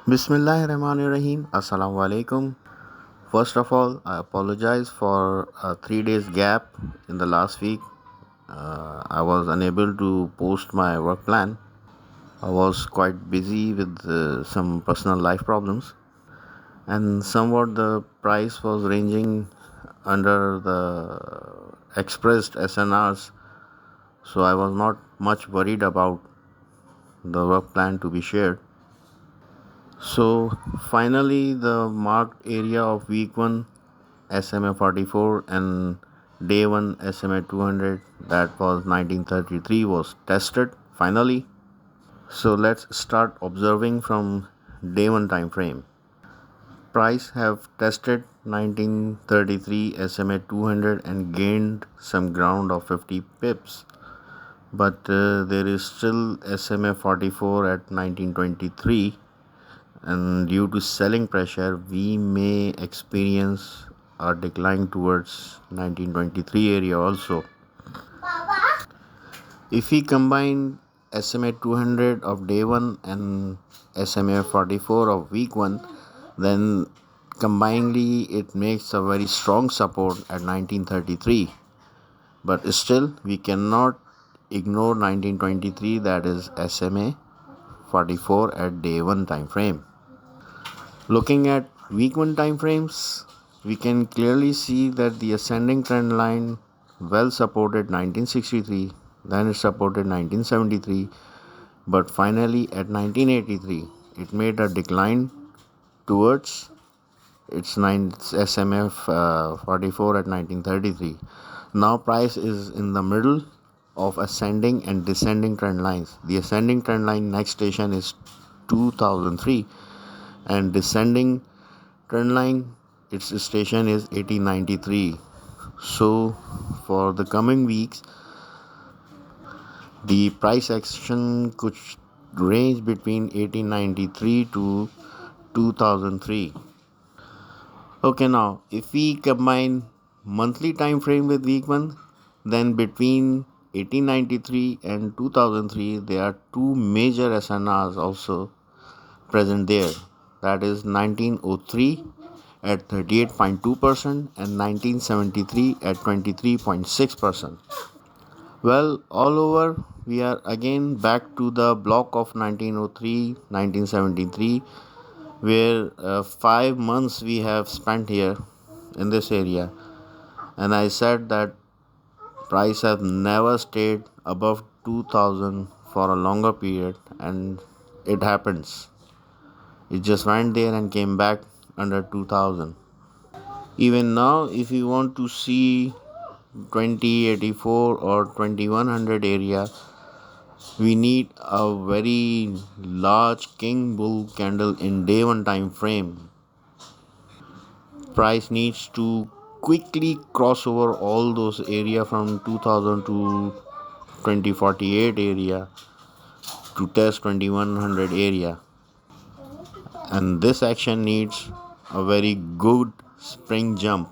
Bismillahirrahmanirrahim. Assalamu alaikum. First of all, I apologize for a 3 days gap in the last week. I was unable to post my work plan. I was quite busy with some personal life problems, and somewhat the price was ranging under the expressed SNRs, so I was not much worried about the work plan to be shared. So finally, the marked area of week 1 SMA 44 and day 1 SMA 200, that was 1933, was tested finally. So let's start observing from day 1 time frame. Price have tested 1933 SMA 200 and gained some ground of 50 pips, but there is still SMA 44 at 1923, and due to selling pressure we may experience a decline towards 1923 area also. If we combine SMA 200 of day 1 and SMA 44 of week 1, then combinedly it makes a very strong support at 1933, but still we cannot ignore 1923, that is SMA 44 at day 1 time frame. Looking at week 1 time frames, we can clearly see that the ascending trend line well supported 1963, then it supported 1973, but finally at 1983 it made a decline towards its 9 SMF 44 at 1933. Now price is in the middle of ascending and descending trend lines. The ascending trend line next station is 2003, and descending trend line its station is 1893. So for the coming weeks the price action could range between 1893 to 2003. Okay, now if we combine monthly time frame with week 1, then between 1893 and 2003 there are two major SNRs also present there, that is 1903 at 38.2% and 1973 at 23.6%. Well, all over we are again back to the block of 1903 1973, where 5 months we have spent here in this area, and I said that price have never stayed above 2000 for a longer period, and it happens. It just went there and came back under 2000. Even now, if you want to see 2084 or 2100 area, we need a very large king bull candle in day 1 time frame. Price needs to quickly cross over all those area from 2000 to 2048 area to test 2100 area, and this action needs a very good spring jump,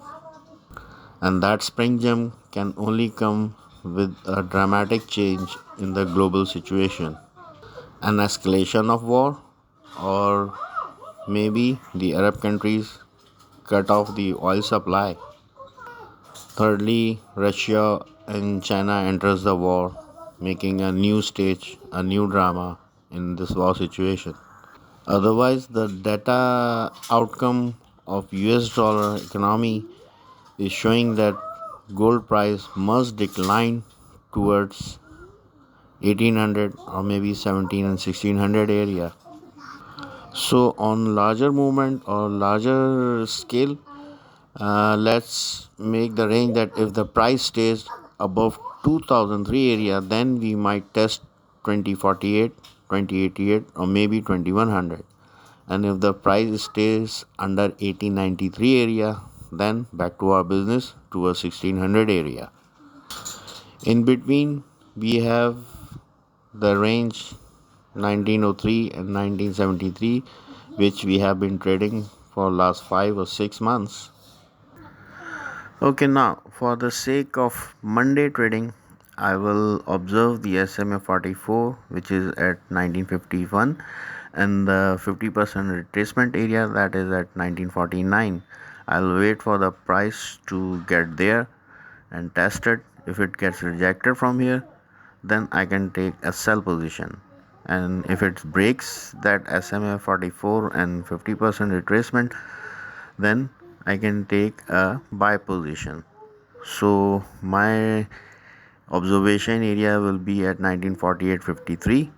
and that spring jump can only come with a dramatic change in the global situation, an escalation of war, or maybe the Arab countries cut off the oil supply. Thirdly, Russia and China enters the war, making a new stage, a new drama in this war situation. Otherwise, the data outcome of US dollar economy is showing that gold price must decline towards 1800 or maybe 17 and 1600 area. So on larger movement or larger scale, let's make the range that if the price stays above 2003 area, then we might test 2048, 2088 or maybe 2100, and if the price stays under 1893 area, then back to our business towards 1600 area. In between we have the range 1903 and 1973, which we have been trading for last 5 or 6 months. Okay, now for the sake of Monday trading, I will observe the SMA 44, which is at 1951, And the 50% retracement area, that is at 1949, I'll wait for the price to get there and test it. If it gets rejected from here, then I can take a sell position. And if it breaks that SMA 44 and 50% retracement, then I can take a buy position. So my observation area will be at 1948.53.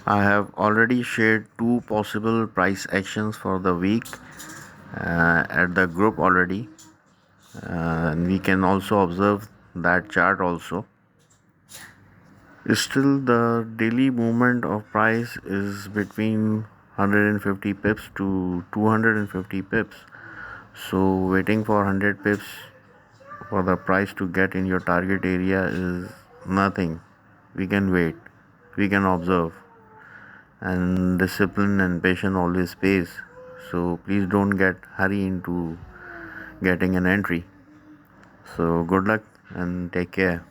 I have already shared two possible price actions for the week at the group already. And we can also observe that chart also. Still, the daily movement of price is between 150 pips to 250 pips. So waiting for 100 pips for the price to get in your target area is nothing. We can wait, we can observe, and discipline and patience always pays. So please don't get hurry into getting an entry. So good luck and take care.